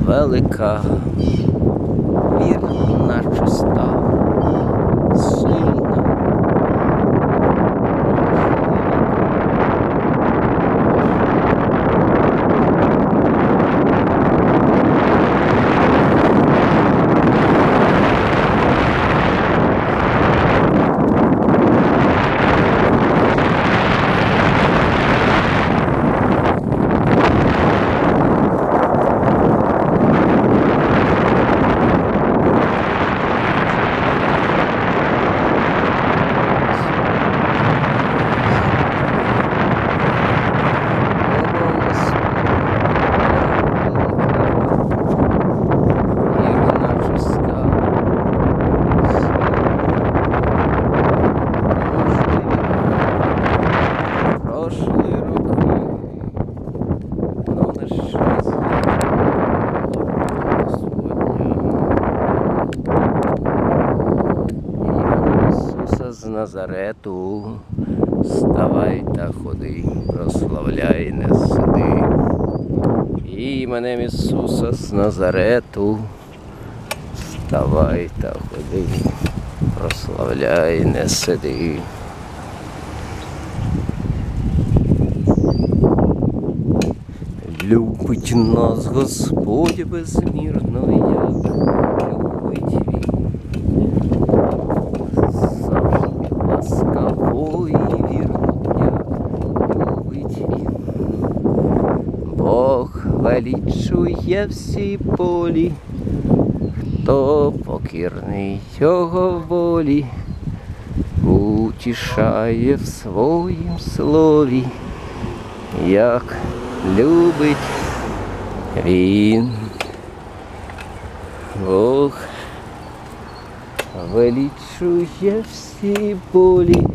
велика, вірна, чиста, сильна. З Назарету, вставай та ходи, прославляй, не сиди. Іменем Ісуса з Назарету, вставай та ходи, прославляй, не сиди. Любить нас Господь безмірно, як любить Він. Ласкаво і вірно, як любить Він. Бог величує всі полі, хто покірний Його волі, утішає в своїм слові, як любить Він. Бог величує всі болі,